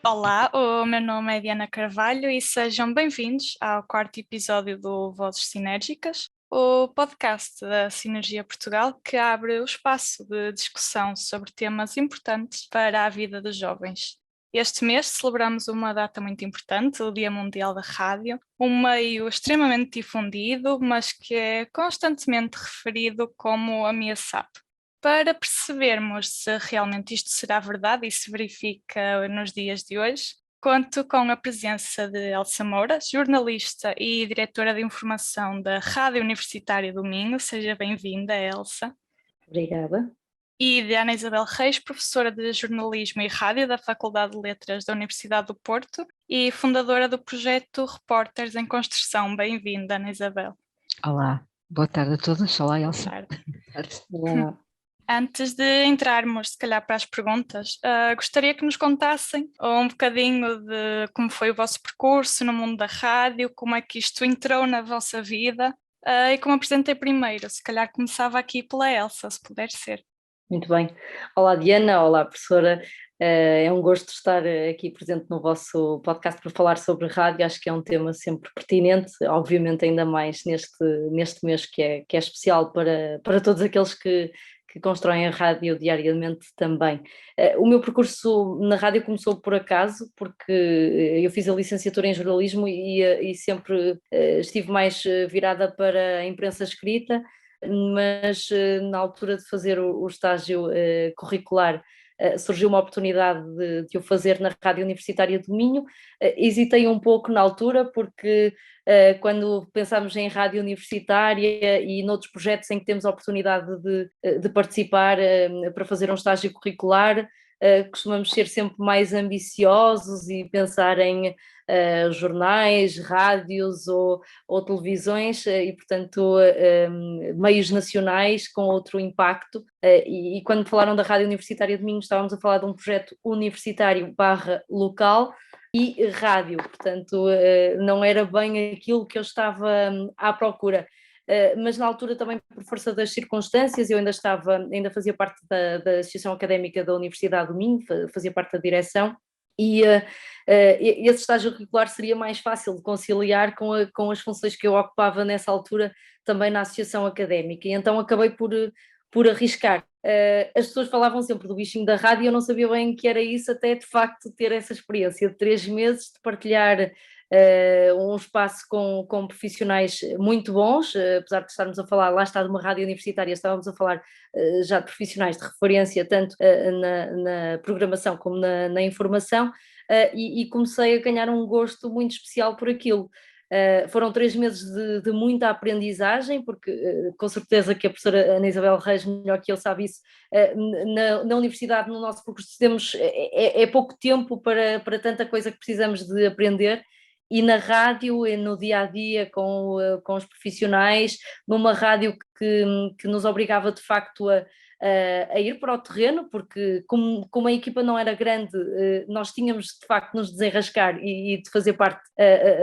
Olá, o meu nome é Diana Carvalho e sejam bem-vindos ao quarto episódio do Vozes Sinérgicas, o podcast da Sinergia Portugal que abre o espaço de discussão sobre temas importantes para a vida dos jovens. Este mês celebramos uma data muito importante, o Dia Mundial da Rádio, um meio extremamente difundido, mas que é constantemente referido como ameaçado. Para percebermos se realmente isto será verdade e se verifica nos dias de hoje, conto com a presença de Elsa Moura, jornalista e diretora de informação da Rádio Universitária do Minho. Seja bem-vinda, Elsa. Obrigada. E de Ana Isabel Reis, professora de Jornalismo e Rádio da Faculdade de Letras da Universidade do Porto e fundadora do projeto Repórteres em Construção. Bem-vinda, Ana Isabel. Olá, boa tarde a todos. Olá, Elsa. Boa tarde. Olá. Antes de entrarmos, se calhar, para as perguntas, gostaria que nos contassem um bocadinho de como foi o vosso percurso no mundo da rádio, como é que isto entrou na vossa vida, e como apresentei primeiro. Se calhar começava aqui pela Elsa, se puder ser. Muito bem. Olá, Diana. Olá, professora. É um gosto estar aqui presente no vosso podcast para falar sobre rádio. Acho que é um tema sempre pertinente, obviamente ainda mais neste mês que é especial para todos aqueles que constroem a rádio diariamente também. O meu percurso na rádio começou por acaso, porque eu fiz a licenciatura em jornalismo e sempre estive mais virada para a imprensa escrita, mas na altura de fazer o estágio curricular surgiu uma oportunidade de o fazer na Rádio Universitária do Minho. Hesitei um pouco na altura, porque quando pensamos em rádio universitária e noutros projetos em que temos a oportunidade de participar para fazer um estágio curricular, costumamos ser sempre mais ambiciosos e pensar em jornais, rádios ou televisões e, portanto, meios nacionais com outro impacto. E quando falaram da Rádio Universitária de Minho, estávamos a falar de um projeto universitário / local e rádio, portanto, não era bem aquilo que eu estava à procura. Mas na altura também por força das circunstâncias eu ainda fazia parte da Associação Académica da Universidade do Minho, fazia parte da direção, e esse estágio curricular seria mais fácil de conciliar com as funções que eu ocupava nessa altura também na Associação Académica, e então acabei por arriscar. As pessoas falavam sempre do bichinho da rádio e eu não sabia bem o que era isso, até de facto ter essa experiência de 3 meses de partilhar um espaço com profissionais muito bons, apesar de estarmos a falar, lá está, de uma rádio universitária, estávamos a falar já de profissionais de referência, tanto na programação como na informação, e comecei a ganhar um gosto muito especial por aquilo. Foram 3 meses de muita aprendizagem, porque com certeza que a professora Ana Isabel Reis, melhor que eu, sabe isso. Na universidade, no nosso percurso, temos pouco tempo para tanta coisa que precisamos de aprender, e na rádio, e no dia a dia com os profissionais, numa rádio que nos obrigava de facto a ir para o terreno, porque como a equipa não era grande, nós tínhamos de facto de nos desenrascar e de fazer parte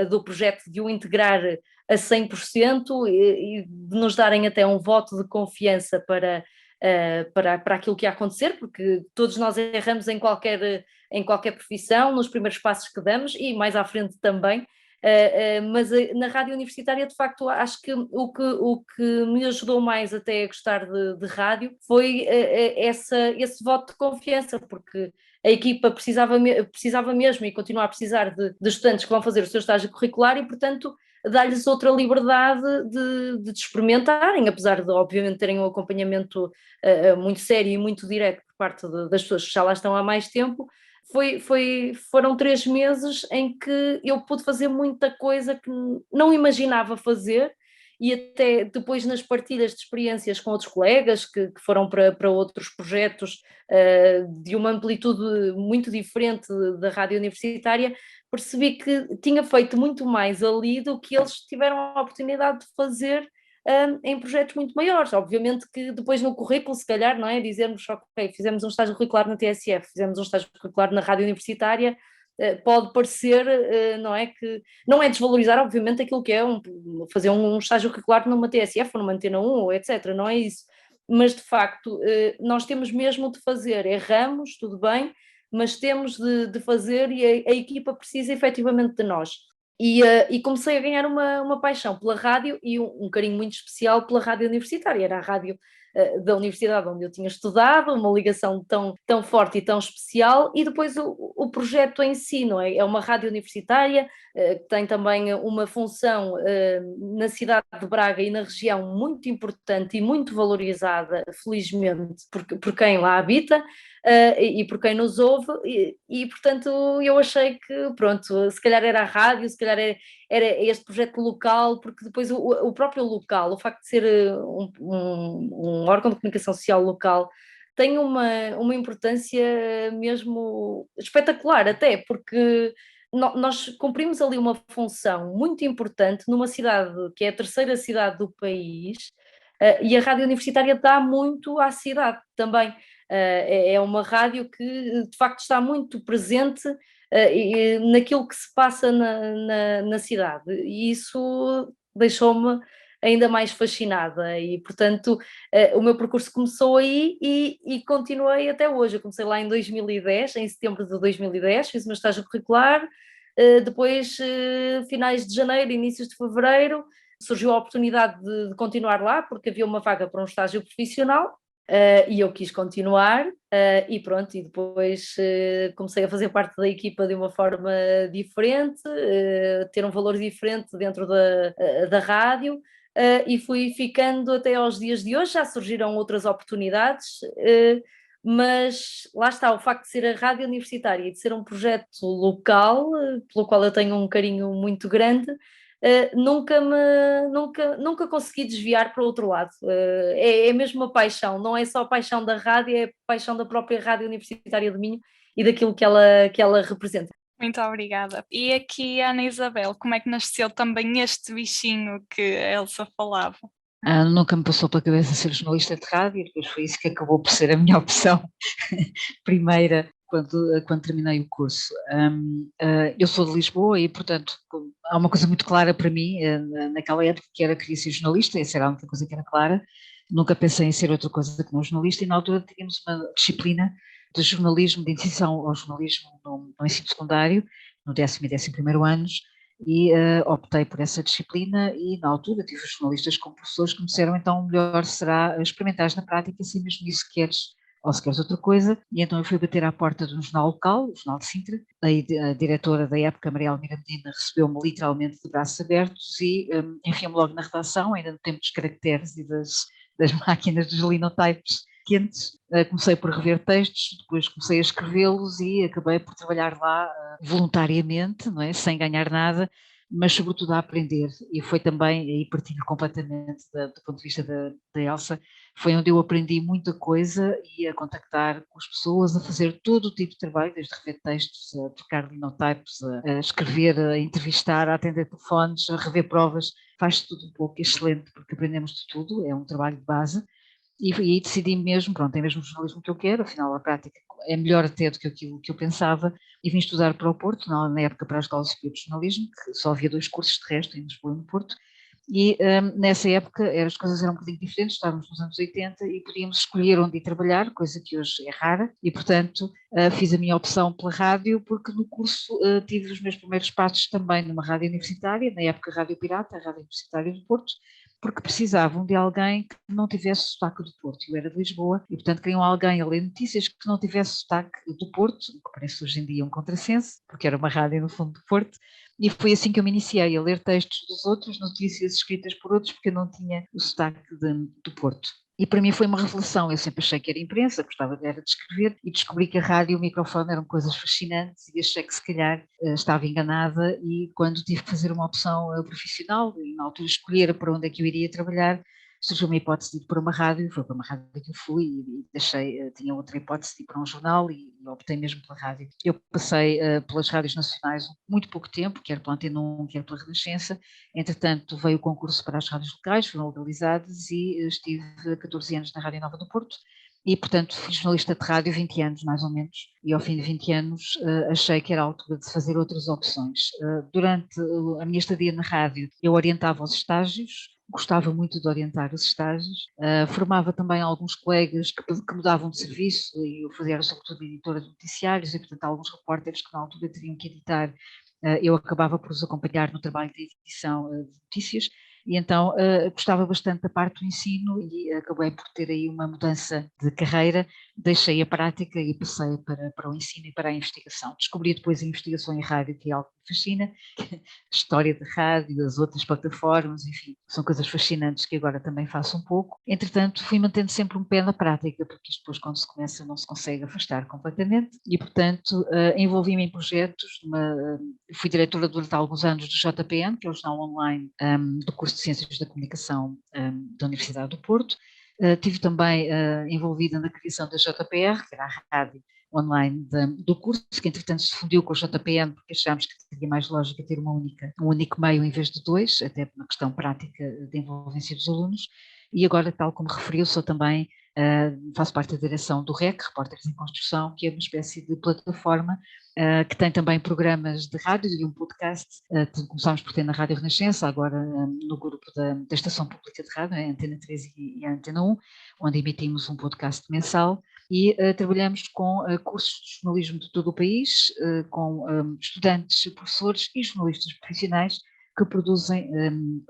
do projeto, de o integrar a 100% e de nos darem até um voto de confiança para aquilo que ia acontecer, porque todos nós erramos em qualquer profissão, nos primeiros passos que damos e mais à frente também. Mas na rádio universitária, de facto, acho que o que me ajudou mais até a gostar de rádio foi esse voto de confiança, porque a equipa precisava mesmo e continua a precisar de estudantes que vão fazer o seu estágio curricular e, portanto, dar-lhes outra liberdade de experimentarem, apesar de, obviamente, terem um acompanhamento muito sério e muito direto por parte das pessoas que já lá estão há mais tempo. Foram 3 meses em que eu pude fazer muita coisa que não imaginava fazer, e até depois nas partilhas de experiências com outros colegas que foram para outros projetos de uma amplitude muito diferente da rádio universitária, percebi que tinha feito muito mais ali do que eles tiveram a oportunidade de fazer em projetos muito maiores. Obviamente que depois no currículo, se calhar, não é? Dizermos, ok, fizemos um estágio curricular na TSF, fizemos um estágio curricular na rádio universitária, pode parecer, não é, que não é desvalorizar, obviamente, aquilo que é fazer um estágio curricular numa TSF ou numa Antena 1, ou etc., não é isso. Mas, de facto, nós temos mesmo de fazer, erramos, tudo bem, mas temos de fazer e a equipa precisa efetivamente de nós. E comecei a ganhar uma paixão pela rádio e um carinho muito especial pela rádio universitária. Era a rádio da universidade onde eu tinha estudado, uma ligação tão forte e tão especial, e depois o projeto em si, não é? É uma rádio universitária que tem também uma função na cidade de Braga e na região muito importante e muito valorizada, felizmente, por quem lá habita. E por quem nos ouve, portanto eu achei que, pronto, se calhar era a rádio, se calhar era este projeto local, porque depois o próprio local, o facto de ser um órgão de comunicação social local, tem uma importância mesmo espetacular, até porque nós cumprimos ali uma função muito importante numa cidade que é a terceira cidade do país, e a rádio universitária dá muito à cidade também. É uma rádio que de facto está muito presente naquilo que se passa na cidade, e isso deixou-me ainda mais fascinada e, portanto, o meu percurso começou aí e continuei até hoje. Eu comecei lá em 2010, em setembro de 2010, fiz o meu estágio curricular, depois, finais de janeiro, inícios de fevereiro, surgiu a oportunidade de continuar lá, porque havia uma vaga para um estágio profissional. E eu quis continuar, e pronto, e depois comecei a fazer parte da equipa de uma forma diferente, ter um valor diferente dentro da rádio, e fui ficando até aos dias de hoje. Já surgiram outras oportunidades, mas lá está, o facto de ser a rádio universitária e de ser um projeto local, pelo qual eu tenho um carinho muito grande, nunca consegui desviar para o outro lado. É mesmo uma paixão, não é só a paixão da rádio, é a paixão da própria Rádio Universitária do Minho e daquilo que ela representa. Muito obrigada. E aqui, Ana Isabel, como é que nasceu também este bichinho que a Elsa falava? Nunca me passou pela cabeça ser jornalista de rádio, depois foi isso que acabou por ser a minha opção primeira quando terminei o curso. Eu sou de Lisboa e, portanto, há uma coisa muito clara para mim naquela época, que era que queria ser jornalista. Essa era a única coisa que era clara. Nunca pensei em ser outra coisa que não jornalista, e na altura tínhamos uma disciplina de jornalismo, de iniciação ao jornalismo no ensino secundário, no 10º e 11º anos, e optei por essa disciplina, e na altura tive os jornalistas como professores que me disseram: então o melhor será experimentares na prática, se mesmo isso queres ou se queres outra coisa. E então eu fui bater à porta de um jornal local, o Jornal de Sintra. A diretora da época, Maria Almira Medina, recebeu-me literalmente de braços abertos e enfiou-me logo na redação, ainda no tempo dos caracteres e das máquinas dos linotypes quentes. Comecei por rever textos, depois comecei a escrevê-los e acabei por trabalhar lá voluntariamente, não é? Sem ganhar nada, mas sobretudo a aprender. E foi também, aí partilho completamente do ponto de vista da Elsa, foi onde eu aprendi muita coisa, e a contactar com as pessoas, a fazer todo o tipo de trabalho, desde rever textos, a trocar linotypes, a escrever, a entrevistar, a atender telefones, a rever provas. Faz tudo um pouco, excelente, porque aprendemos de tudo, é um trabalho de base. E aí decidi mesmo, pronto, é mesmo o jornalismo que eu quero, afinal a prática é melhor até do que aquilo que eu pensava, e vim estudar para o Porto, na época para a Escola Superior de Jornalismo, que só havia 2 cursos de resto, em Lisboa e no Porto, e nessa época as coisas eram um bocadinho diferentes, estávamos nos anos 80 e podíamos escolher onde ir trabalhar, coisa que hoje é rara, e portanto fiz a minha opção pela rádio, porque no curso tive os meus primeiros passos também numa rádio universitária, na época Rádio Pirata, a Rádio Universitária do Porto, porque precisavam de alguém que não tivesse sotaque do Porto. Eu era de Lisboa e, portanto, queriam alguém a ler notícias que não tivesse sotaque do Porto, o que parece hoje em dia um contrassenso, porque era uma rádio no fundo do Porto, e foi assim que eu me iniciei a ler textos dos outros, notícias escritas por outros, porque eu não tinha o sotaque do Porto. E para mim foi uma revelação. Eu sempre achei que era imprensa, gostava era de escrever, e descobri que a rádio e o microfone eram coisas fascinantes, e achei que se calhar estava enganada. E quando tive que fazer uma opção profissional, e na altura escolher para onde é que eu iria trabalhar, surgiu uma hipótese de ir para uma rádio. Foi para uma rádio que eu fui, e deixei, tinha outra hipótese de ir para um jornal, e optei mesmo pela rádio. Eu passei pelas rádios nacionais muito pouco tempo, quer pela Antena 1, quer pela Renascença. Entretanto, veio o concurso para as rádios locais, foram legalizadas, e estive 14 anos na Rádio Nova do Porto. E, portanto, fui jornalista de rádio 20 anos, mais ou menos, e ao fim de 20 anos achei que era a altura de fazer outras opções. Durante a minha estadia na rádio, eu orientava os estágios, gostava muito de orientar os estágios, formava também alguns colegas que mudavam de serviço, e eu fazia sobretudo editora de noticiários, e portanto alguns repórteres que na altura teriam que editar, eu acabava por os acompanhar no trabalho de edição de notícias, e então gostava bastante da parte do ensino e acabei por ter aí uma mudança de carreira, deixei a prática e passei para o ensino e para a investigação. Descobri depois a investigação em rádio, que é algo que me fascina, a história da rádio, as outras plataformas, enfim, são coisas fascinantes que agora também faço um pouco. Entretanto, fui mantendo sempre um pé na prática, porque isto depois, quando se começa, não se consegue afastar completamente, e portanto envolvi-me em projetos, fui diretora durante alguns anos do JPN, que é o jornal online do curso de Ciências da Comunicação da Universidade do Porto. Estive também envolvida na criação da JPR, que era a rádio online do curso, que entretanto se fundiu com o JPN, porque achámos que teria mais lógica ter um único meio em vez de dois, até por uma questão prática de envolvência dos alunos. E agora, tal como referiu, sou também, faço parte da direção do REC, Repórteres em Construção, que é uma espécie de plataforma que tem também programas de rádio e um podcast. Começámos por ter na Rádio Renascença, agora no grupo da Estação Pública de Rádio, a Antena 3 e a Antena 1, onde emitimos um podcast mensal, e trabalhamos com cursos de jornalismo de todo o país, com estudantes, professores e jornalistas profissionais que produzem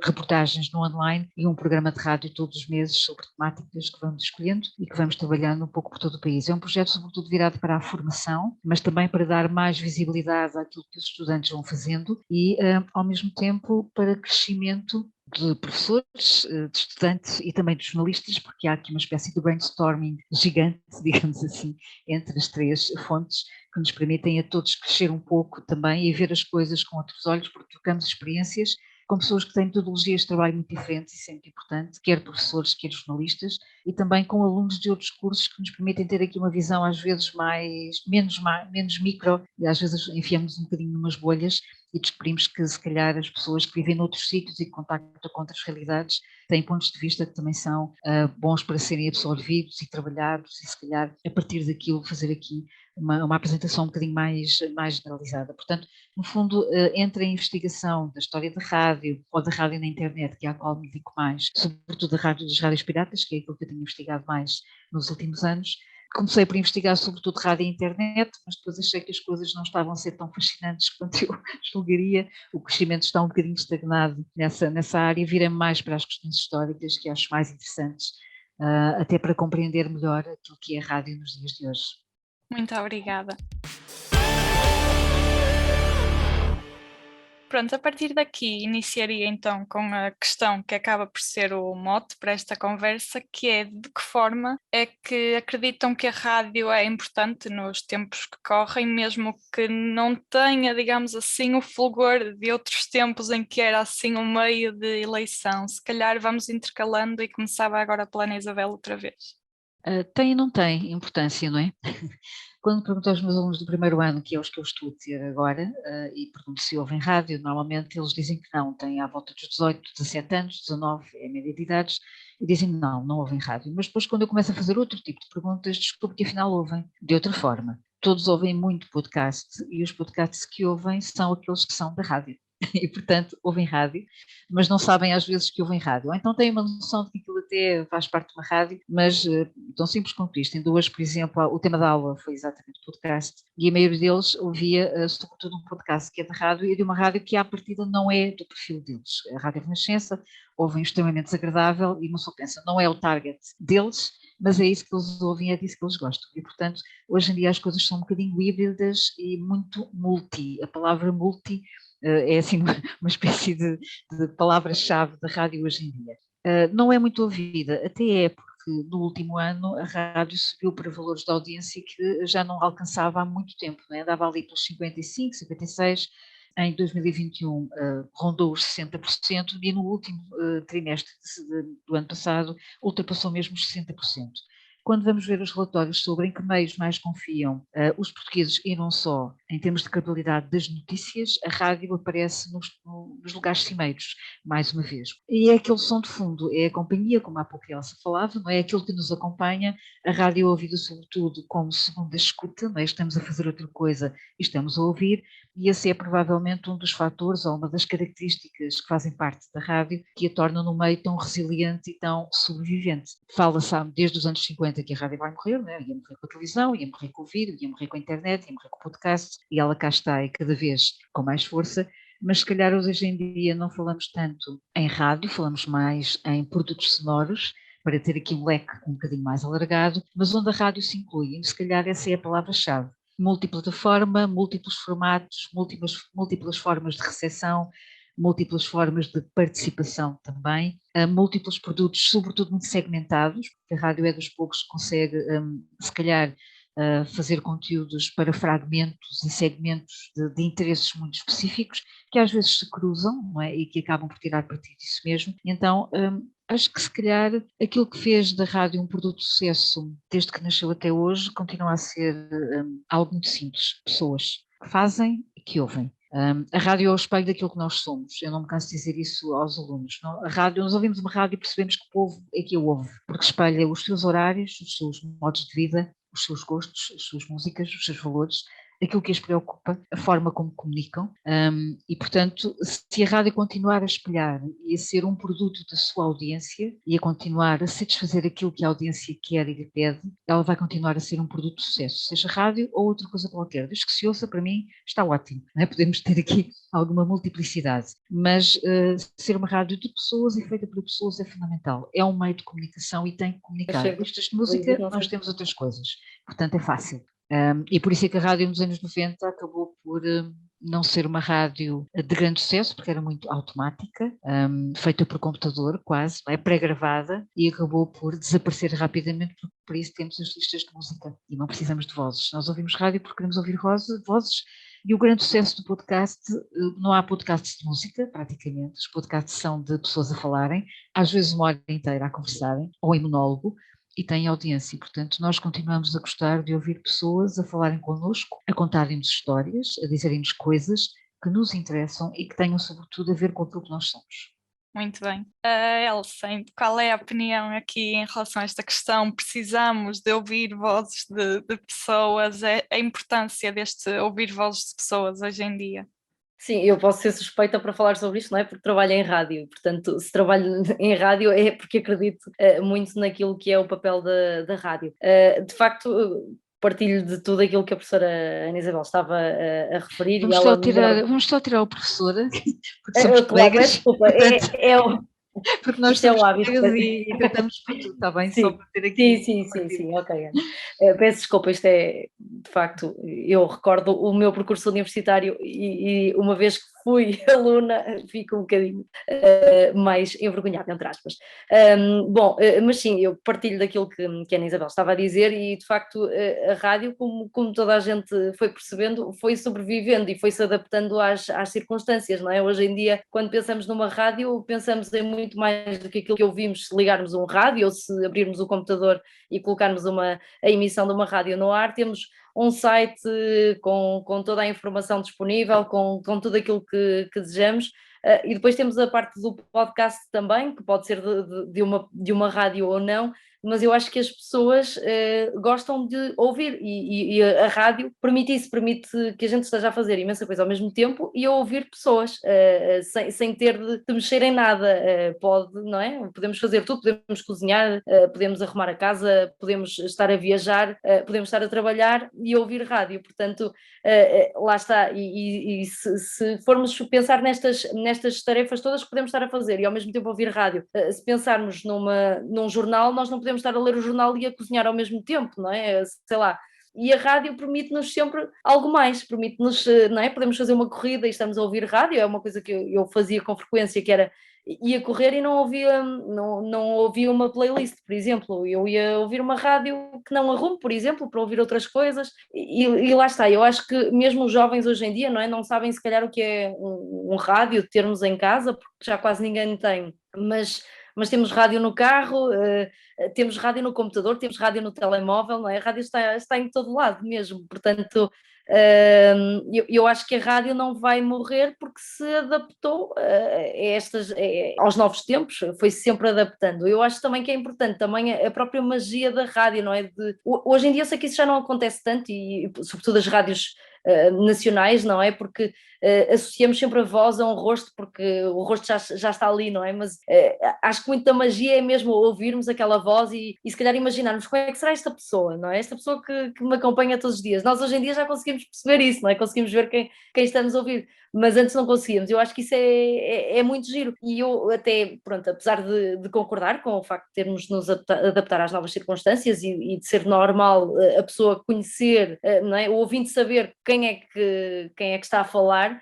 reportagens no online e um programa de rádio todos os meses sobre temáticas que vamos escolhendo e que vamos trabalhando um pouco por todo o país. É um projeto sobretudo virado para a formação, mas também para dar mais visibilidade àquilo que os estudantes vão fazendo e, ao mesmo tempo, para crescimento de professores, de estudantes e também de jornalistas, porque há aqui uma espécie de brainstorming gigante, digamos assim, entre as três fontes, que nos permitem a todos crescer um pouco também e ver as coisas com outros olhos, porque trocamos experiências com pessoas que têm metodologias de trabalho muito diferentes, isso é muito importante, quer professores, quer jornalistas, e também com alunos de outros cursos que nos permitem ter aqui uma visão às vezes menos micro, e às vezes enfiamos um bocadinho numas bolhas e descobrimos que se calhar as pessoas que vivem noutros sítios e que contactam com outras realidades têm pontos de vista que também são bons para serem absorvidos e trabalhados, e se calhar a partir daquilo fazer aqui uma apresentação um bocadinho mais generalizada. Portanto, no fundo, entre a investigação da história da rádio ou da rádio na internet, que é a qual me dedico mais, sobretudo das rádios piratas, que é aquilo que eu tenho investigado mais nos últimos anos, comecei por investigar sobretudo rádio e internet, mas depois achei que as coisas não estavam a ser tão fascinantes quanto eu julgaria. O crescimento está um bocadinho estagnado nessa área, virei mais para as questões históricas, que acho mais interessantes, até para compreender melhor aquilo que é a rádio nos dias de hoje. Muito obrigada. Pronto, a partir daqui iniciaria então com a questão que acaba por ser o mote para esta conversa, que é de que forma é que acreditam que a rádio é importante nos tempos que correm, mesmo que não tenha, digamos assim, o fulgor de outros tempos em que era assim um meio de eleição. Se calhar vamos intercalando e começava agora pela Ana Isabel outra vez. Tem e não tem importância, não é? Quando pergunto aos meus alunos do primeiro ano, que é os que eu estou a ter agora, e pergunto se ouvem rádio, normalmente eles dizem que não, têm à volta dos 18, 17 anos, 19 é a média de idades, e dizem não ouvem rádio. Mas depois, quando eu começo a fazer outro tipo de perguntas, descubro que afinal ouvem de outra forma. Todos ouvem muito podcast, e os podcasts que ouvem são aqueles que são da rádio. E, portanto, ouvem rádio, mas não sabem às vezes que ouvem rádio. Ou então têm uma noção de que aquilo até faz parte de uma rádio, mas tão simples quanto isto. Ainda hoje, por exemplo, o tema da aula foi exatamente podcast, e a maioria deles ouvia sobretudo um podcast que é de rádio, e de uma rádio que à partida não é do perfil deles. A Rádio Renascença ouvem extremamente desagradável, e uma pessoa pensa, não é o target deles, mas é isso que eles ouvem, é disso que eles gostam. E, portanto, hoje em dia as coisas são um bocadinho híbridas e muito multi. A palavra multi é assim uma espécie de palavra-chave da rádio hoje em dia. Não é muito ouvida, até é porque no último ano a rádio subiu para valores de audiência que já não alcançava há muito tempo, né? Andava ali pelos 55, 56, em 2021 rondou os 60% e no último trimestre do ano passado ultrapassou mesmo os 60%. Quando vamos ver os relatórios sobre em que meios mais confiam os portugueses e não só em termos de credibilidade das notícias, a rádio aparece nos lugares cimeiros, mais uma vez. E é aquele som de fundo, é a companhia, como há pouco a Elsa falava, não é aquilo que nos acompanha, a rádio é ouvida sobretudo como segunda escuta, não é? Estamos a fazer outra coisa e estamos a ouvir, e esse é provavelmente um dos fatores ou uma das características que fazem parte da rádio que a tornam no meio tão resiliente e tão sobrevivente. Fala-se desde os anos 50 que a rádio vai morrer, né? Ia morrer com a televisão, ia morrer com o vídeo, ia morrer com a internet, ia morrer com o podcast, e ela cá está e cada vez com mais força, mas se calhar hoje em dia não falamos tanto em rádio, falamos mais em produtos sonoros, para ter aqui um leque um bocadinho mais alargado, mas onde a rádio se inclui, e se calhar essa é a palavra-chave. Multiplataforma, múltiplos formatos, múltiplas formas de recepção, múltiplas formas de participação também, múltiplos produtos, sobretudo muito segmentados, porque a rádio é dos poucos que consegue, se calhar, fazer conteúdos para fragmentos e segmentos de interesses muito específicos, que às vezes se cruzam, não é? E que acabam por tirar partido disso mesmo. Então, acho que se calhar aquilo que fez da rádio um produto de sucesso desde que nasceu até hoje continua a ser algo muito simples. Pessoas que fazem e que ouvem. A rádio é o espelho daquilo que nós somos. Eu não me canso de dizer isso aos alunos. Não? A rádio, nós ouvimos uma rádio e percebemos que o povo é que a ouve, porque espelha os seus horários, os seus modos de vida, os seus gostos, as suas músicas, os seus valores, aquilo que as preocupa, a forma como comunicam, e portanto, se a rádio continuar a espelhar e a ser um produto da sua audiência e a continuar a satisfazer aquilo que a audiência quer e lhe pede, ela vai continuar a ser um produto de sucesso, seja rádio ou outra coisa qualquer. Desde que se ouça, para mim, está ótimo, não é? Podemos ter aqui alguma multiplicidade, mas ser uma rádio de pessoas e feita por pessoas é fundamental. É um meio de comunicação e tem que comunicar. Listas de música, nós temos outras coisas, portanto é fácil. E por isso é que a rádio nos anos 90 acabou por não ser uma rádio de grande sucesso, porque era muito automática, feita por computador quase, não é? Pré-gravada, e acabou por desaparecer rapidamente, porque por isso temos as listas de música e não precisamos de vozes. Nós ouvimos rádio porque queremos ouvir vozes, e o grande sucesso do podcast, não há podcasts de música, praticamente, os podcasts são de pessoas a falarem, às vezes uma hora inteira a conversarem, ou em monólogo, e têm audiência, portanto nós continuamos a gostar de ouvir pessoas a falarem connosco, a contarem-nos histórias, a dizerem-nos coisas que nos interessam e que tenham sobretudo a ver com aquilo que nós somos. Muito bem. Elsa, qual é a opinião aqui em relação a esta questão? Precisamos de ouvir vozes de pessoas, a importância deste ouvir vozes de pessoas hoje em dia? Sim, eu posso ser suspeita para falar sobre isto, não é? Porque trabalho em rádio, portanto, se trabalho em rádio é porque acredito muito naquilo que é o papel da rádio. De facto, partilho de tudo aquilo que a professora Ana Isabel estava a referir. Vamos só tirar o professora, porque somos claro, colegas. desculpa, Porque nós isto é somos o hábito. e tratamos por tudo, está bem? Sim, só para ter aqui. sim, ok. Peço desculpa, isto é, de facto, eu recordo o meu percurso universitário e uma vez que fui aluna, fico um bocadinho mais envergonhada, entre aspas. Mas sim, eu partilho daquilo que a Ana Isabel estava a dizer e, de facto, a rádio, como toda a gente foi percebendo, foi sobrevivendo e foi-se adaptando às circunstâncias, não é? Hoje em dia, quando pensamos numa rádio, pensamos em muito mais do que aquilo que ouvimos se ligarmos um rádio ou se abrirmos o computador e colocarmos a emissão de uma rádio no ar. Temos um site com toda a informação disponível, com tudo aquilo que desejamos, e depois temos a parte do podcast também, que pode ser de uma rádio ou não, mas eu acho que as pessoas gostam de ouvir e a rádio permite isso, permite que a gente esteja a fazer imensa coisa ao mesmo tempo e a ouvir pessoas sem ter de mexer em nada. Não é? Podemos fazer tudo, podemos cozinhar, podemos arrumar a casa, podemos estar a viajar, podemos estar a trabalhar e ouvir rádio, portanto lá está, e se formos pensar nestas tarefas todas que podemos estar a fazer e ao mesmo tempo ouvir rádio, se pensarmos num jornal, nós não podemos estar a ler o jornal e a cozinhar ao mesmo tempo, não é? Sei lá. E a rádio permite-nos sempre algo mais, permite-nos, não é? Podemos fazer uma corrida e estamos a ouvir rádio, é uma coisa que eu fazia com frequência, que era ia correr e não ouvia uma playlist, por exemplo, eu ia ouvir uma rádio que não arrumo, por exemplo, para ouvir outras coisas, e lá está, eu acho que mesmo os jovens hoje em dia, não é? Não sabem se calhar o que é um rádio, termos em casa, porque já quase ninguém tem, mas temos rádio no carro, temos rádio no computador, temos rádio no telemóvel, não é? A rádio está em todo lado mesmo, portanto Eu acho que a rádio não vai morrer porque se adaptou aos novos tempos, foi sempre adaptando. Eu acho também que é importante também a própria magia da rádio, não é? Hoje em dia eu sei que isso já não acontece tanto e sobretudo as rádios nacionais, não é? Porque associamos sempre a voz a um rosto, porque o rosto já está ali, não é? Mas acho que muito da magia é mesmo ouvirmos aquela voz e se calhar imaginarmos como é que será esta pessoa, não é? Esta pessoa que me acompanha todos os dias. Nós hoje em dia já conseguimos perceber isso, não é? Conseguimos ver quem estamos a ouvir, mas antes não conseguíamos. Eu acho que isso é muito giro e eu até, pronto, apesar de concordar com o facto de termos de nos adaptar às novas circunstâncias e de ser normal a pessoa conhecer, não é? O ouvinte saber quem é que está a falar.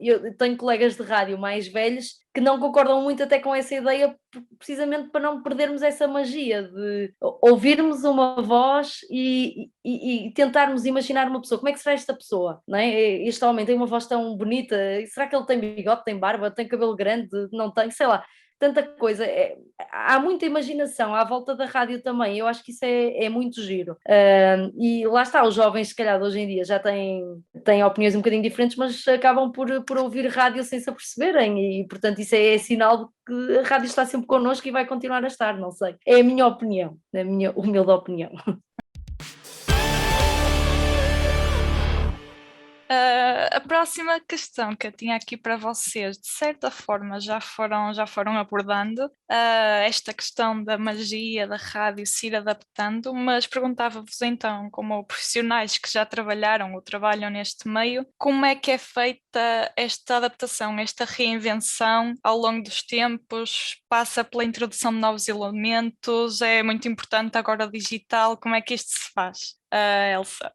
Eu tenho colegas de rádio mais velhos que não concordam muito até com essa ideia, precisamente para não perdermos essa magia de ouvirmos uma voz e tentarmos imaginar uma pessoa. Como é que será esta pessoa? Não é? Este homem tem uma voz tão bonita, será que ele tem bigode, tem barba, tem cabelo grande, não tem, sei lá, tanta coisa. Há muita imaginação à volta da rádio também, eu acho que isso é muito giro. E lá está, os jovens, se calhar, hoje em dia já têm opiniões um bocadinho diferentes, mas acabam por ouvir rádio sem se aperceberem, e portanto isso é sinal de que a rádio está sempre connosco e vai continuar a estar, não sei. É a minha opinião, a minha humilde opinião. A próxima questão que eu tinha aqui para vocês, de certa forma já foram abordando esta questão da magia da rádio se ir adaptando, mas perguntava-vos então, como profissionais que já trabalharam ou trabalham neste meio, como é que é feita esta adaptação, esta reinvenção ao longo dos tempos? Passa pela introdução de novos elementos? É muito importante agora o digital? Como é que isto se faz, Elsa?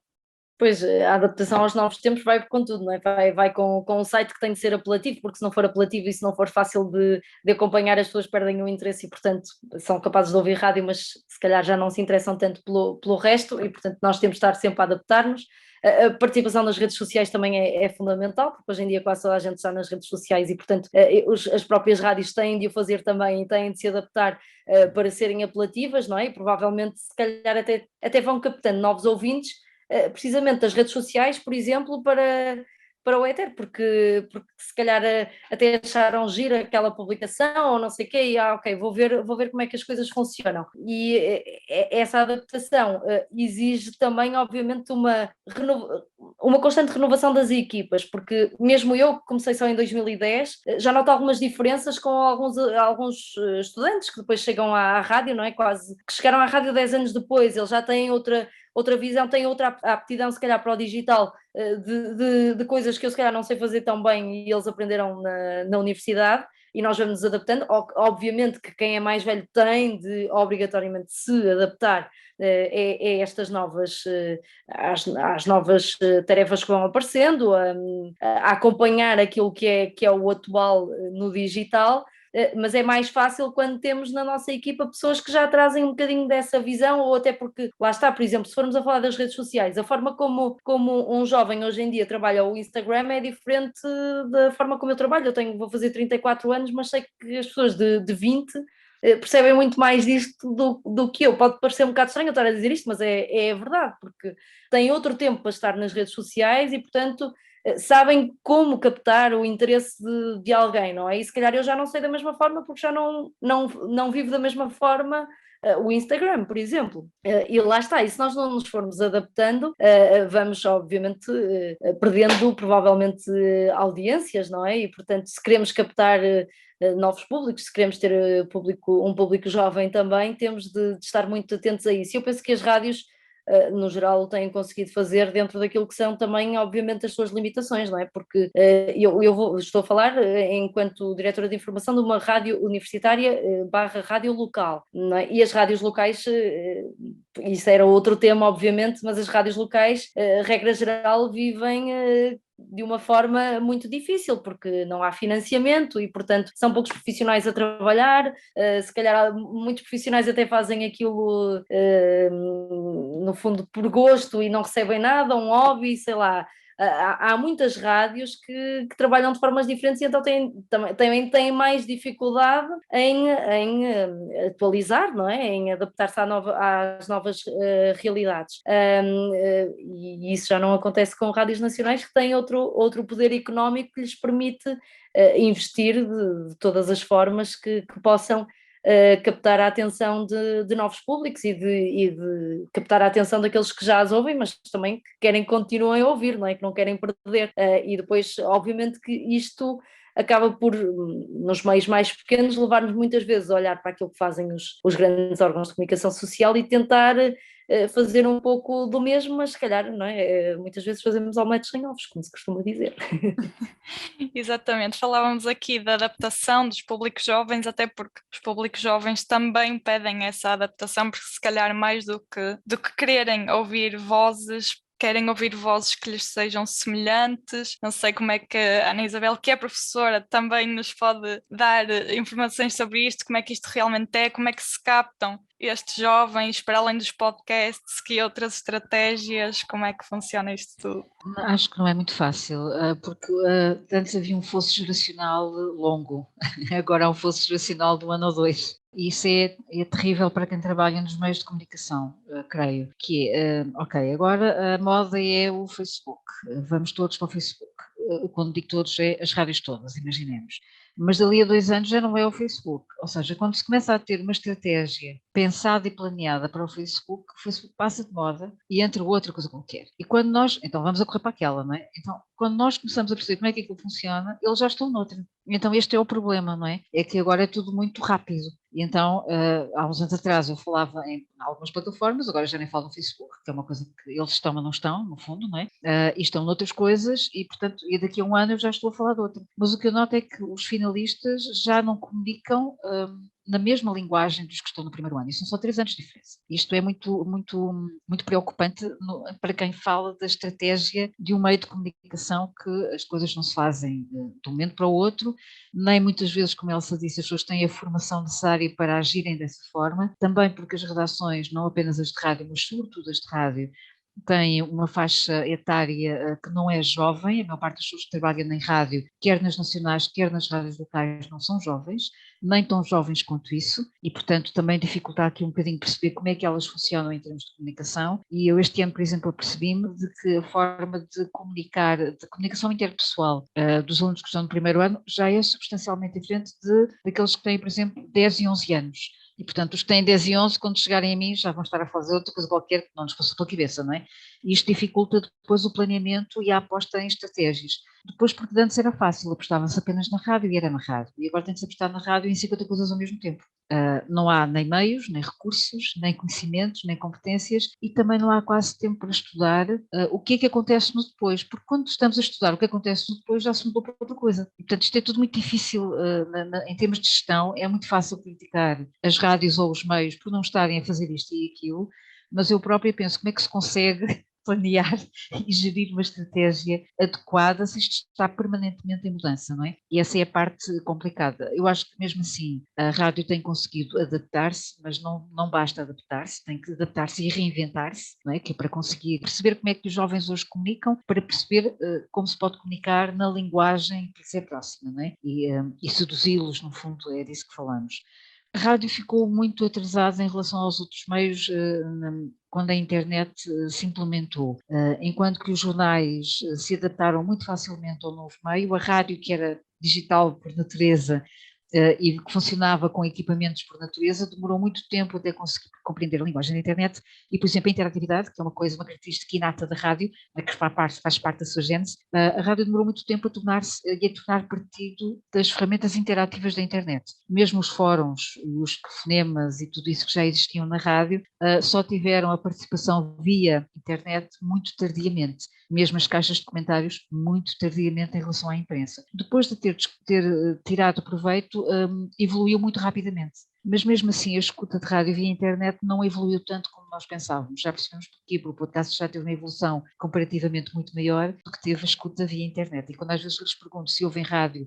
Pois, a adaptação aos novos tempos vai com tudo, não é? Vai com um site que tem de ser apelativo, porque se não for apelativo e se não for fácil de acompanhar, as pessoas perdem o interesse e, portanto, são capazes de ouvir rádio, mas se calhar já não se interessam tanto pelo resto e, portanto, nós temos de estar sempre a adaptar-nos. A participação nas redes sociais também é fundamental, porque hoje em dia quase toda a gente está nas redes sociais e, portanto, as próprias rádios têm de o fazer também e têm de se adaptar para serem apelativas, não é? E provavelmente, se calhar, até vão captando novos ouvintes precisamente das redes sociais, por exemplo, para o Ether, porque se calhar até acharam gira aquela publicação ou não sei o quê, e ok, vou ver como é que as coisas funcionam. E essa adaptação exige também, obviamente, uma constante renovação das equipas, porque mesmo eu, que comecei só em 2010, já noto algumas diferenças com alguns estudantes que depois chegam à rádio, não é? Quase que chegaram à rádio 10 anos depois, eles já têm outra visão, tem outra aptidão se calhar para o digital, de coisas que eu se calhar não sei fazer tão bem e eles aprenderam na universidade e nós vamos nos adaptando. Obviamente que quem é mais velho tem de obrigatoriamente se adaptar a estas novas, às novas tarefas que vão aparecendo, a acompanhar aquilo que é o atual no digital. Mas é mais fácil quando temos na nossa equipa pessoas que já trazem um bocadinho dessa visão, ou até porque, lá está, por exemplo, se formos a falar das redes sociais, a forma como um jovem hoje em dia trabalha o Instagram é diferente da forma como eu trabalho. Vou fazer 34 anos, mas sei que as pessoas de 20 percebem muito mais disto do que eu. Pode parecer um bocado estranho eu estar a dizer isto, mas é verdade, porque têm outro tempo para estar nas redes sociais e, portanto, sabem como captar o interesse de alguém, não é? E se calhar eu já não sei da mesma forma porque já não vivo da mesma forma o Instagram, por exemplo. E lá está, e se nós não nos formos adaptando, vamos obviamente perdendo provavelmente audiências, não é? E portanto, se queremos captar novos públicos, se queremos ter um público jovem também, temos de estar muito atentos a isso. Eu penso que as rádios no geral têm conseguido fazer dentro daquilo que são também, obviamente, as suas limitações, não é? Porque estou a falar enquanto diretora de informação de uma rádio universitária / rádio local, não é? E as rádios locais, isso era outro tema, obviamente, mas as rádios locais, regra geral, vivem de uma forma muito difícil, porque não há financiamento e, portanto, são poucos profissionais a trabalhar, se calhar muitos profissionais até fazem aquilo no fundo por gosto e não recebem nada, um hobby, sei lá, há muitas rádios que trabalham de formas diferentes e então têm mais dificuldade em atualizar, não é? Em adaptar-se às novas realidades. E isso já não acontece com rádios nacionais que têm outro poder económico que lhes permite investir de todas as formas que possam captar a atenção de novos públicos e de captar a atenção daqueles que já as ouvem, mas também que querem continuar a ouvir, não é? Que não querem perder. E depois, obviamente, que isto acaba por, nos meios mais pequenos, levar-nos muitas vezes a olhar para aquilo que fazem os grandes órgãos de comunicação social e tentar fazer um pouco do mesmo, mas se calhar, não é? Muitas vezes fazemos omeletes sem ovos, como se costuma dizer. Exatamente, falávamos aqui da adaptação dos públicos jovens, até porque os públicos jovens também pedem essa adaptação, porque se calhar mais do que quererem ouvir vozes, querem ouvir vozes que lhes sejam semelhantes. Não sei como é que a Ana Isabel, que é professora, também nos pode dar informações sobre isto, como é que isto realmente é, como é que se captam estes jovens, para além dos podcasts, que outras estratégias, como é que funciona isto tudo? Acho que não é muito fácil, porque antes havia um fosso geracional longo, agora há um fosso geracional de 1 ano ou 2. E isso é terrível para quem trabalha nos meios de comunicação, creio, que é, ok, agora a moda é o Facebook, vamos todos para o Facebook. Quando digo todos, é as rádios todas, imaginemos. Mas dali a 2 anos já não é o Facebook, ou seja, quando se começa a ter uma estratégia pensada e planeada para o Facebook passa de moda e entra outra coisa qualquer. E quando nós, então vamos a correr para aquela, não é? Então, quando nós começamos a perceber como é que aquilo funciona, eles já estão noutra. Então este é o problema, não é? É que agora é tudo muito rápido. E então, há uns anos atrás eu falava em algumas plataformas, agora já nem falo no Facebook, que é uma coisa que eles estão, mas não estão, no fundo, não é? E estão noutras coisas e, portanto, e daqui a 1 ano eu já estou a falar de outra. Mas o que eu noto é que os finalistas já não comunicam na mesma linguagem dos que estão no primeiro ano. E são só 3 anos de diferença. Isto é muito, muito, muito preocupante para quem fala da estratégia de um meio de comunicação, que as coisas não se fazem de um momento para o outro, nem muitas vezes, como Elsa disse, as pessoas têm a formação necessária para agirem dessa forma, também porque as redações, não apenas as de rádio, mas sobretudo as de rádio, têm uma faixa etária que não é jovem, a maior parte das pessoas que trabalham em rádio, quer nas nacionais, quer nas rádios locais, não são jovens, nem tão jovens quanto isso, e portanto também dificulta aqui um bocadinho perceber como é que elas funcionam em termos de comunicação. E eu este ano, por exemplo, apercebi-me de que a forma de comunicar, de comunicação interpessoal dos alunos que estão no primeiro ano já é substancialmente diferente daqueles que têm, por exemplo, 10 e 11 anos. E, portanto, os que têm 10 e 11, quando chegarem a mim, já vão estar a fazer outra coisa qualquer que não nos passou pela cabeça, não é? E isto dificulta depois o planeamento e a aposta em estratégias. Depois, porque antes era fácil, apostava-se apenas na rádio e era na rádio. E agora tem de se apostar na rádio e em 50 coisas ao mesmo tempo. Não há nem meios, nem recursos, nem conhecimentos, nem competências e também não há quase tempo para estudar o que é que acontece no depois, porque quando estamos a estudar o que acontece no depois já se mudou para outra coisa. E, portanto, isto é tudo muito difícil em termos de gestão, é muito fácil criticar as rádios ou os meios por não estarem a fazer isto e aquilo, mas eu própria penso como é que se consegue planear e gerir uma estratégia adequada se isto está permanentemente em mudança, não é? E essa é a parte complicada. Eu acho que mesmo assim a rádio tem conseguido adaptar-se, mas não basta adaptar-se, tem que adaptar-se e reinventar-se, não é? Que é para conseguir perceber como é que os jovens hoje comunicam, para perceber como se pode comunicar na linguagem que lhes é próxima, não é? E seduzi-los, no fundo, é disso que falamos. A rádio ficou muito atrasada em relação aos outros meios quando a internet se implementou. Enquanto que os jornais se adaptaram muito facilmente ao novo meio, a rádio, que era digital por natureza e que funcionava com equipamentos por natureza, demorou muito tempo até conseguir compreender a linguagem da internet e, por exemplo, a interatividade, que é uma característica inata da rádio, que faz parte da sua gênese. A rádio demorou muito tempo a tornar partido das ferramentas interativas da internet. Mesmo os fóruns e os telefonemas e tudo isso que já existiam na rádio só tiveram a participação via internet muito tardiamente. Mesmo as caixas de comentários muito tardiamente em relação à imprensa. Depois de ter tirado proveito, evoluiu muito rapidamente. Mas mesmo assim a escuta de rádio via internet não evoluiu tanto como nós pensávamos. Já percebemos porquê, porque o podcast já teve uma evolução comparativamente muito maior do que teve a escuta via internet. E quando às vezes lhes pergunto se ouvem rádio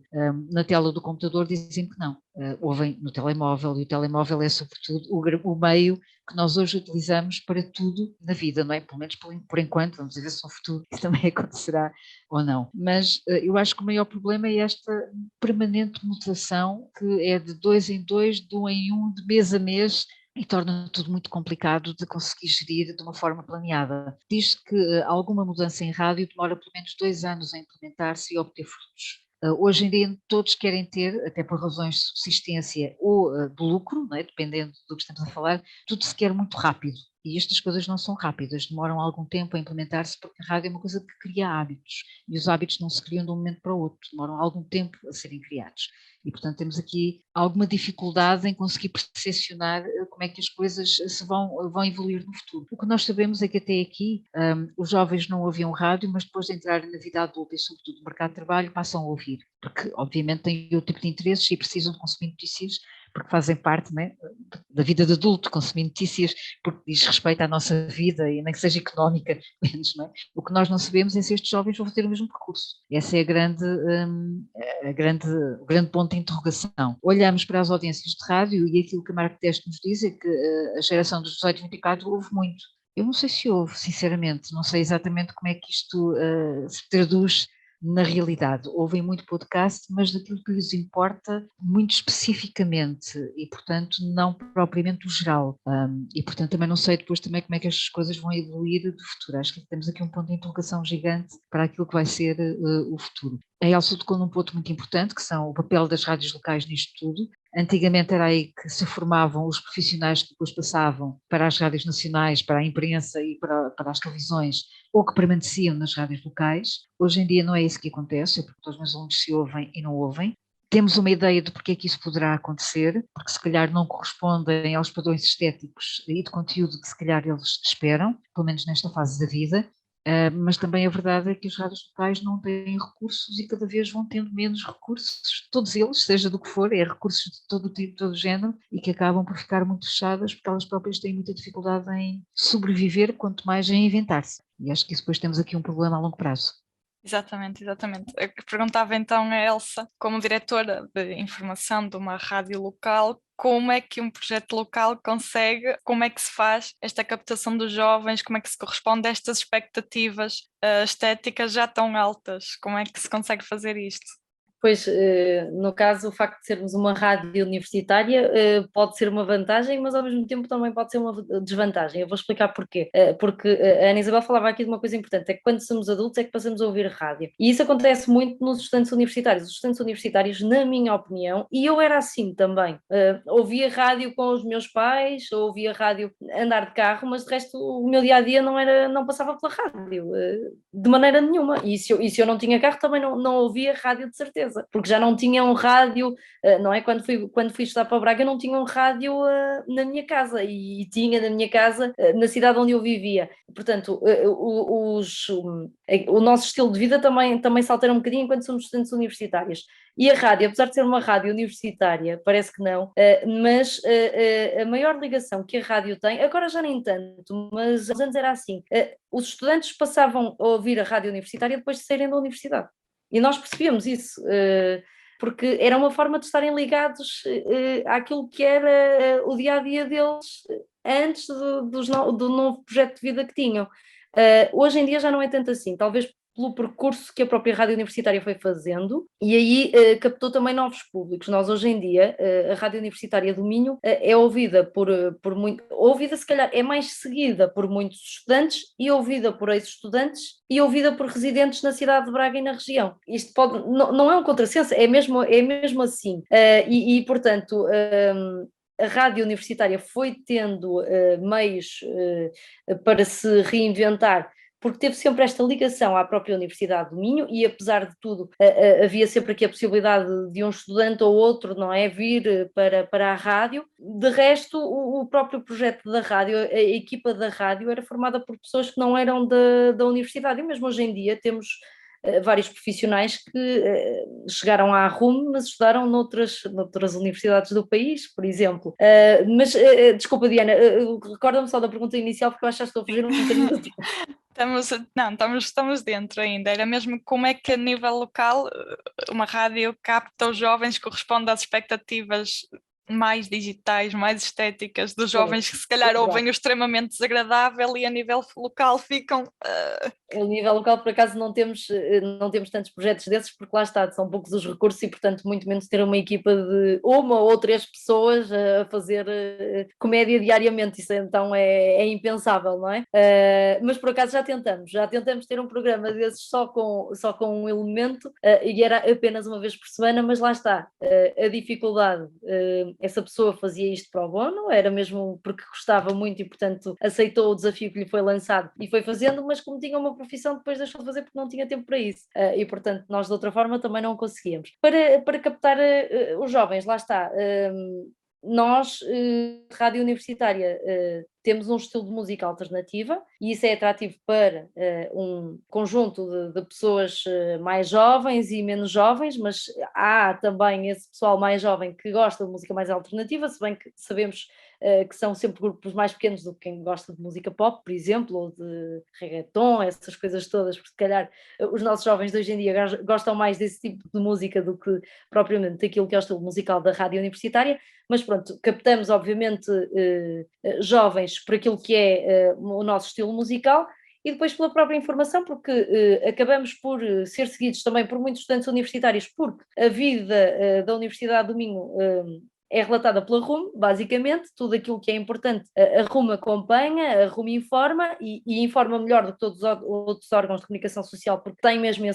na tela do computador, dizem que não. Ouvem no telemóvel, e o telemóvel é sobretudo o meio que nós hoje utilizamos para tudo na vida, não é? Pelo menos por enquanto, vamos ver se no futuro isso também acontecerá ou não. Mas eu acho que o maior problema é esta permanente mutação que é de 2 em 2, de 1 em 1, de mês a mês, e torna tudo muito complicado de conseguir gerir de uma forma planeada. Diz que alguma mudança em rádio demora pelo menos 2 anos a implementar-se e obter frutos. Hoje em dia todos querem ter, até por razões de subsistência ou de lucro, não é? Dependendo do que estamos a falar, tudo se quer muito rápido. E estas coisas não são rápidas, demoram algum tempo a implementar-se, porque a rádio é uma coisa que cria hábitos, e os hábitos não se criam de um momento para o outro, demoram algum tempo a serem criados. E, portanto, temos aqui alguma dificuldade em conseguir percepcionar como é que as coisas vão evoluir no futuro. O que nós sabemos é que até aqui os jovens não ouviam rádio, mas depois de entrarem na vida adulta e sobretudo no mercado de trabalho passam a ouvir, porque obviamente têm outro tipo de interesses e precisam de consumir notícias, porque fazem parte, né, da vida de adulto, consumir notícias porque diz respeito à nossa vida e nem que seja económica, menos, não é? O que nós não sabemos é se estes jovens vão ter o mesmo percurso. Esse é o grande ponto de interrogação. Olhamos para as audiências de rádio e aquilo que a Marco Teste nos diz é que a geração dos 18 e 24 ouve muito. Eu não sei se houve, sinceramente, não sei exatamente como é que isto se traduz na realidade. Ouvem muito podcast, mas daquilo que lhes importa muito especificamente e, portanto, não propriamente o geral. E, portanto, também não sei depois também como é que estas coisas vão evoluir do futuro. Acho que temos aqui um ponto de interrogação gigante para aquilo que vai ser o futuro. A Elsa tocou num ponto muito importante, que são o papel das rádios locais nisto tudo. Antigamente era aí que se formavam os profissionais que depois passavam para as rádios nacionais, para a imprensa e para as televisões, ou que permaneciam nas rádios locais. Hoje em dia não é isso que acontece, é porque os meus alunos se ouvem e não ouvem. Temos uma ideia de porque é que isso poderá acontecer, porque se calhar não correspondem aos padrões estéticos e de conteúdo que se calhar eles esperam, pelo menos nesta fase da vida. Mas também a verdade é que as rádios locais não têm recursos e cada vez vão tendo menos recursos, todos eles, seja do que for, é recursos de todo tipo, todo género, e que acabam por ficar muito fechadas porque elas próprias têm muita dificuldade em sobreviver, quanto mais em inventar-se. E acho que isso depois temos aqui um problema a longo prazo. Exatamente, exatamente. Eu perguntava então a Elsa, como diretora de informação de uma rádio local, como é que um projeto local consegue, como é que se faz esta captação dos jovens, como é que se corresponde a estas expectativas estéticas já tão altas, como é que se consegue fazer isto? Pois, no caso, o facto de sermos uma rádio universitária pode ser uma vantagem, mas ao mesmo tempo também pode ser uma desvantagem. Eu vou explicar porquê. Porque a Ana Isabel falava aqui de uma coisa importante, é que quando somos adultos é que passamos a ouvir rádio. E isso acontece muito nos estudantes universitários. Os estudantes universitários, na minha opinião, e eu era assim também, ouvia rádio com os meus pais, ouvia rádio andar de carro, mas de resto o meu dia-a-dia não passava pela rádio, de maneira nenhuma. E se eu não tinha carro também não ouvia rádio de certeza. Porque já não tinha um rádio, não é? Quando fui estudar para Braga, eu não tinha um rádio na minha casa, e tinha na minha casa, na cidade onde eu vivia. Portanto, o nosso estilo de vida também se altera um bocadinho enquanto somos estudantes universitários. E a rádio, apesar de ser uma rádio universitária, parece que não, mas a maior ligação que a rádio tem, agora já nem tanto, mas há uns anos era assim, os estudantes passavam a ouvir a rádio universitária depois de saírem da universidade. E nós percebíamos isso, porque era uma forma de estarem ligados àquilo que era o dia-a-dia deles antes do novo projeto de vida que tinham. Hoje em dia já não é tanto assim, talvez pelo percurso que a própria rádio universitária foi fazendo, e aí captou também novos públicos. Nós hoje em dia, a rádio universitária do Minho é ouvida por muito, ouvida se calhar é mais seguida por muitos estudantes e ouvida por ex-estudantes e ouvida por residentes na cidade de Braga e na região. Isto não é um contrassenso, é mesmo assim. Portanto, a rádio universitária foi tendo meios para se reinventar, porque teve sempre esta ligação à própria Universidade do Minho, e apesar de tudo havia sempre aqui a possibilidade de um estudante ou outro, não é, vir para a rádio. De resto, o próprio projeto da rádio, a equipa da rádio era formada por pessoas que não eram da universidade, e mesmo hoje em dia temos vários profissionais que chegaram à RUM, mas estudaram noutras universidades do país, por exemplo. Mas, desculpa, Diana, recorda-me só da pergunta inicial, porque eu acho que estou a fugir um bocadinho do tempo. Estamos dentro ainda. Era mesmo como é que a nível local uma rádio capta os jovens, corresponde às expectativas mais digitais, mais estéticas dos jovens que se calhar ouvem o extremamente desagradável e a nível local ficam... A nível local, por acaso, não temos tantos projetos desses, porque lá está, são poucos os recursos e, portanto, muito menos ter uma equipa de 1 ou 3 pessoas a fazer comédia diariamente, isso então é impensável, não é? Mas por acaso já tentamos ter um programa desses só com um elemento, e era apenas uma vez por semana, mas lá está, a dificuldade, essa pessoa fazia isto pro bono, era mesmo porque gostava muito e, portanto, aceitou o desafio que lhe foi lançado e foi fazendo, mas como tinha uma profissão, depois deixou de fazer porque não tinha tempo para isso. E, portanto, nós de outra forma também não conseguíamos. Para captar os jovens, lá está. Nós, rádio universitária, temos um estilo de música alternativa e isso é atrativo para um conjunto de pessoas mais jovens e menos jovens, mas há também esse pessoal mais jovem que gosta de música mais alternativa, se bem que sabemos que são sempre grupos mais pequenos do que quem gosta de música pop, por exemplo, ou de reggaeton, essas coisas todas, porque se calhar os nossos jovens de hoje em dia gostam mais desse tipo de música do que propriamente daquilo que é o estilo musical da rádio universitária, mas pronto, captamos obviamente jovens por aquilo que é o nosso estilo musical e depois pela própria informação, porque acabamos por ser seguidos também por muitos estudantes universitários, porque a vida da Universidade do Minho é relatada pela RUM, basicamente, tudo aquilo que é importante a RUM acompanha, a RUM informa e informa melhor do que todos os outros órgãos de comunicação social, porque tem mesmo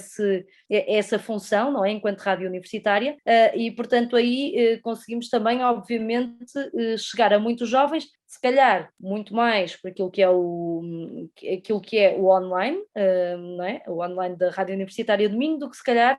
essa função, não é, enquanto rádio universitária, e portanto aí conseguimos também, obviamente, chegar a muitos jovens, se calhar muito mais por aquilo que é o online, não é? O online da Rádio Universitária de Minho, do que se calhar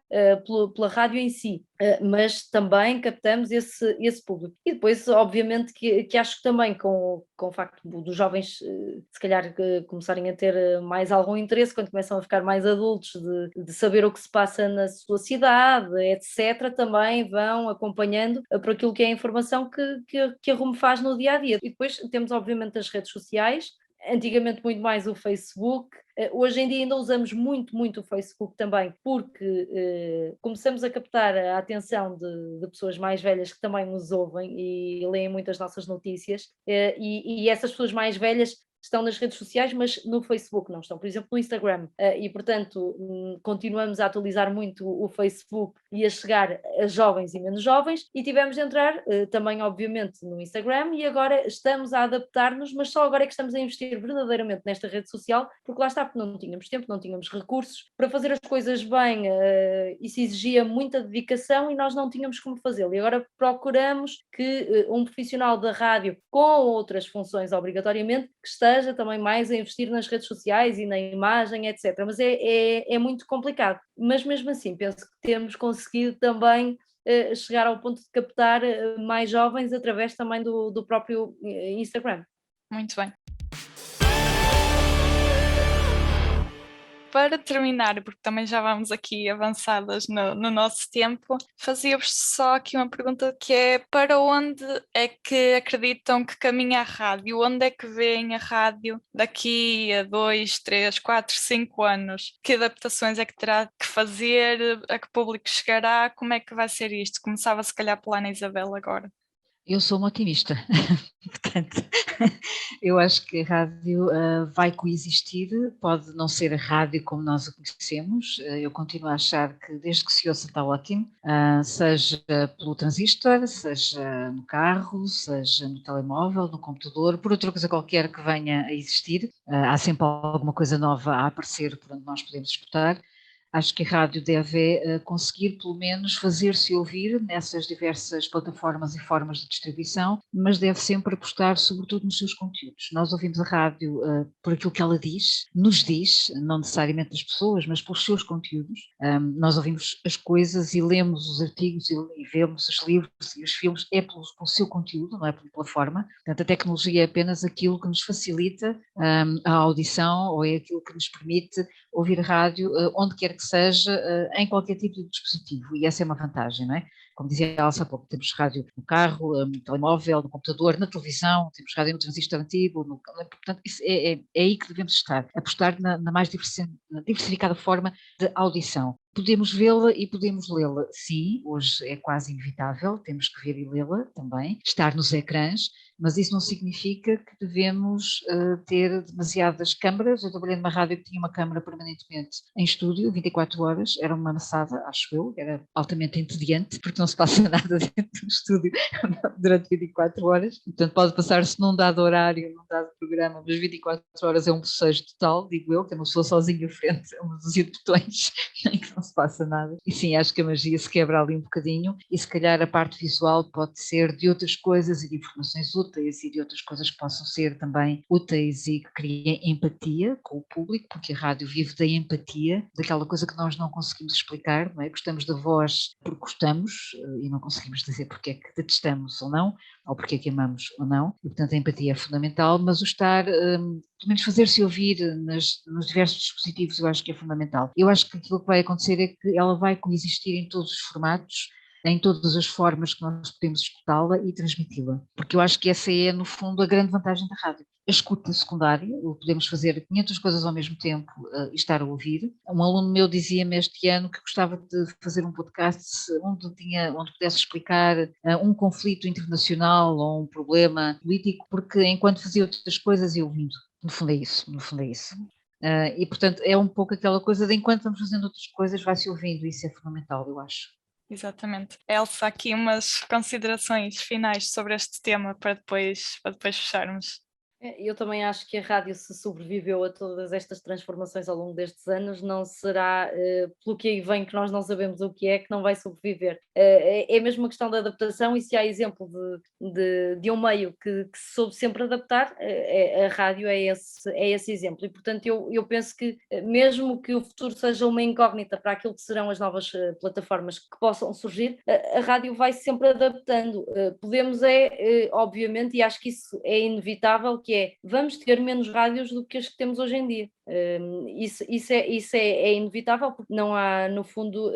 pela rádio em si, mas também captamos esse público. E depois, obviamente, que acho que também com o facto dos jovens se calhar começarem a ter mais algum interesse quando começam a ficar mais adultos, de saber o que se passa na sua cidade, etc., também vão acompanhando por aquilo que é a informação que a RUM faz no dia a dia. E depois temos, obviamente, as redes sociais, antigamente muito mais o Facebook, hoje em dia ainda usamos muito, muito o Facebook também, porque começamos a captar a atenção de pessoas mais velhas que também nos ouvem e leem muitas nossas notícias, e essas pessoas mais velhas estão nas redes sociais, mas no Facebook não estão, por exemplo, no Instagram, e portanto continuamos a atualizar muito o Facebook e a chegar a jovens e menos jovens, e tivemos de entrar também, obviamente, no Instagram, e agora estamos a adaptar-nos, mas só agora é que estamos a investir verdadeiramente nesta rede social, porque lá está, porque não tínhamos tempo, não tínhamos recursos para fazer as coisas bem, isso exigia muita dedicação e nós não tínhamos como fazê-lo, e agora procuramos que um profissional da rádio com outras funções obrigatoriamente, que esteja também mais a investir nas redes sociais e na imagem, etc. Mas é muito complicado. Mas mesmo assim, penso que temos conseguido também chegar ao ponto de captar mais jovens através também do próprio Instagram. Muito bem. Para terminar, porque também já vamos aqui avançadas no nosso tempo, fazia-vos só aqui uma pergunta que é: para onde é que acreditam que caminha a rádio? Onde é que veem a rádio daqui a 2, 3, 4, 5 anos? Que adaptações é que terá que fazer? A que público chegará? Como é que vai ser isto? Começava se calhar pela Ana Isabel agora. Eu sou uma otimista, portanto, eu acho que a rádio vai coexistir, pode não ser a rádio como nós a conhecemos, eu continuo a achar que desde que se ouça está ótimo, seja pelo transistor, seja no carro, seja no telemóvel, no computador, por outra coisa qualquer que venha a existir, há sempre alguma coisa nova a aparecer por onde nós podemos escutar. Acho que a rádio deve conseguir, pelo menos, fazer-se ouvir nessas diversas plataformas e formas de distribuição, mas deve sempre apostar, sobretudo, nos seus conteúdos. Nós ouvimos a rádio por aquilo que ela diz, nos diz, não necessariamente das pessoas, mas pelos seus conteúdos. Nós ouvimos as coisas e lemos os artigos e vemos os livros e os filmes, é pelo seu conteúdo, não é pela forma. Portanto, a tecnologia é apenas aquilo que nos facilita a audição ou é aquilo que nos permite ouvir a rádio onde quer que seja em qualquer tipo de dispositivo, e essa é uma vantagem, não é? Como dizia a Elsa há pouco, temos rádio no carro, no telemóvel, no computador, na televisão, temos rádio no transistor antigo, portanto, isso é aí que devemos estar, apostar na mais diversificada forma de audição. Podemos vê-la e podemos lê-la, sim, hoje é quase inevitável, temos que ver e lê-la também, estar nos ecrãs, mas isso não significa que devemos ter demasiadas câmaras. Eu trabalhei numa rádio que tinha uma câmara permanentemente em estúdio, 24 horas, era uma maçada, acho eu, era altamente entediante, porque não se passa nada dentro do estúdio durante 24 horas, portanto pode passar-se num dado horário, num dado programa, mas 24 horas é um bocejo total, digo eu, que é uma pessoa sozinha à frente, é uma dúzia de botões em que não se passa nada. E sim, acho que a magia se quebra ali um bocadinho, e se calhar a parte visual pode ser de outras coisas e de informações úteis e de outras coisas que possam ser também úteis e que criem empatia com o público, porque a rádio vive da empatia, daquela coisa que nós não conseguimos explicar, não é? Gostamos da voz porque gostamos e não conseguimos dizer porque é que detestamos ou não, ou porque é que amamos ou não, e portanto a empatia é fundamental, mas o estar, pelo menos fazer-se ouvir nos diversos dispositivos, eu acho que é fundamental. Eu acho que aquilo que vai acontecer é que ela vai coexistir em todos os formatos, em todas as formas que nós podemos escutá-la e transmiti-la, porque eu acho que essa é, no fundo, a grande vantagem da rádio. A escuta secundária, podemos fazer 500 coisas ao mesmo tempo e estar a ouvir. Um aluno meu dizia-me este ano que gostava de fazer um podcast onde pudesse explicar um conflito internacional ou um problema político, porque enquanto fazia outras coisas ia ouvindo. No fundo é isso, no fundo é isso. E portanto é um pouco aquela coisa de enquanto vamos fazendo outras coisas vai-se ouvindo, isso é fundamental, eu acho. Exatamente. Elsa, aqui umas considerações finais sobre este tema para depois fecharmos. Eu também acho que a rádio, se sobreviveu a todas estas transformações ao longo destes anos, não será pelo que aí vem, que nós não sabemos o que é, que não vai sobreviver. É mesmo uma questão de adaptação, e se há exemplo de um meio que se soube sempre adaptar, a rádio é esse exemplo. E, portanto, eu penso que, mesmo que o futuro seja uma incógnita para aquilo que serão as novas plataformas que possam surgir, a rádio vai sempre adaptando. Podemos obviamente, e acho que isso é inevitável, que vamos ter menos rádios do que as que temos hoje em dia. Isso é inevitável, porque não há, no fundo,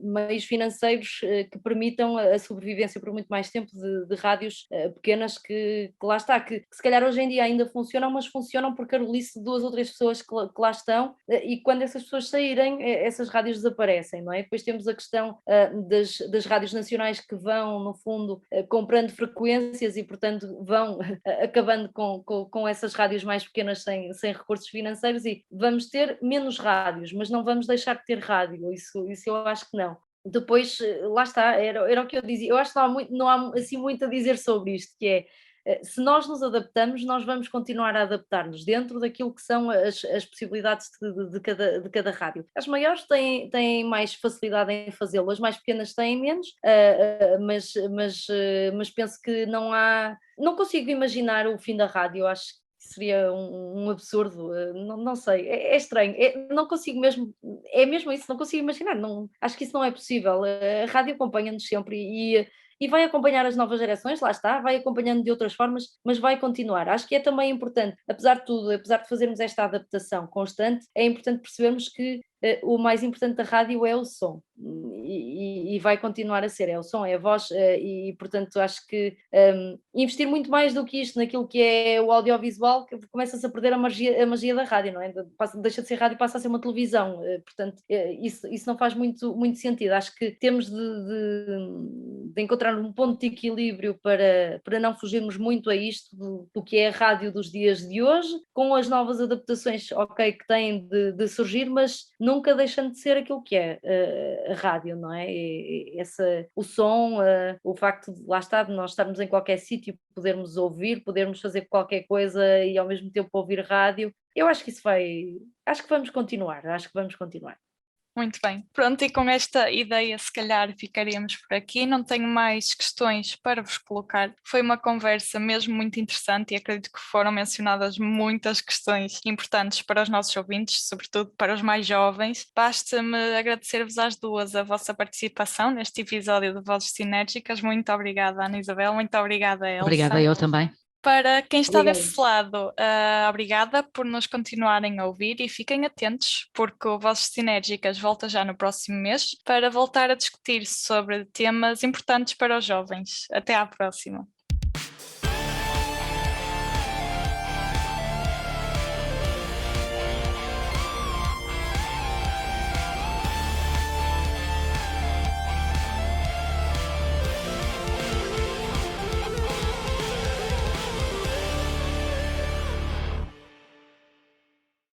meios financeiros que permitam a sobrevivência por muito mais tempo de rádios pequenas que lá está, que se calhar hoje em dia ainda funcionam, mas funcionam por carolice de 2 ou 3 pessoas que lá estão, e quando essas pessoas saírem, essas rádios desaparecem, não é? Depois temos a questão das rádios nacionais que vão, no fundo, comprando frequências e, portanto, vão acabando com essas rádios mais pequenas sem recursos financeiros, e vamos ter menos rádios, mas não vamos deixar de ter rádio, isso eu acho que não. Depois, lá está, era o que eu dizia, eu acho que não há assim muito a dizer sobre isto, que é, se nós nos adaptamos, nós vamos continuar a adaptar-nos dentro daquilo que são as possibilidades de cada rádio. As maiores têm mais facilidade em fazê-lo, as mais pequenas têm menos, mas penso que não consigo imaginar o fim da rádio. Eu acho que seria um absurdo, não sei, é estranho, não consigo mesmo, é mesmo isso, não consigo imaginar, não, acho que isso não é possível. A rádio acompanha-nos sempre e vai acompanhar as novas gerações, lá está, vai acompanhando de outras formas, mas vai continuar. Acho que é também importante, apesar de tudo, apesar de fazermos esta adaptação constante, é importante percebermos que o mais importante da rádio é o som, e vai continuar a ser, é o som, é a voz, e portanto acho que investir muito mais do que isto naquilo que é o audiovisual, que começa-se a perder a magia da rádio, não é? Deixa de ser rádio e passa a ser uma televisão, portanto isso não faz muito sentido. Acho que temos de encontrar um ponto de equilíbrio para não fugirmos muito a isto do que é a rádio dos dias de hoje, com as novas adaptações, ok, que têm de surgir, mas nunca deixando de ser aquilo que é a rádio, não é? O som, o facto de, lá está, de nós estarmos em qualquer sítio, podermos ouvir, podermos fazer qualquer coisa e ao mesmo tempo ouvir rádio, eu acho que acho que vamos continuar, Muito bem. Pronto, e com esta ideia, se calhar ficaríamos por aqui. Não tenho mais questões para vos colocar. Foi uma conversa mesmo muito interessante e acredito que foram mencionadas muitas questões importantes para os nossos ouvintes, sobretudo para os mais jovens. Basta-me agradecer-vos às duas a vossa participação neste episódio de Vozes Sinérgicas. Muito obrigada, Ana Isabel. Muito obrigada, Elsa. Obrigada, eu também. Para quem está Obrigada. desse lado, obrigada por nos continuarem a ouvir e fiquem atentos, porque o Vozes Sinérgicas volta já no próximo mês para voltar a discutir sobre temas importantes para os jovens. Até à próxima.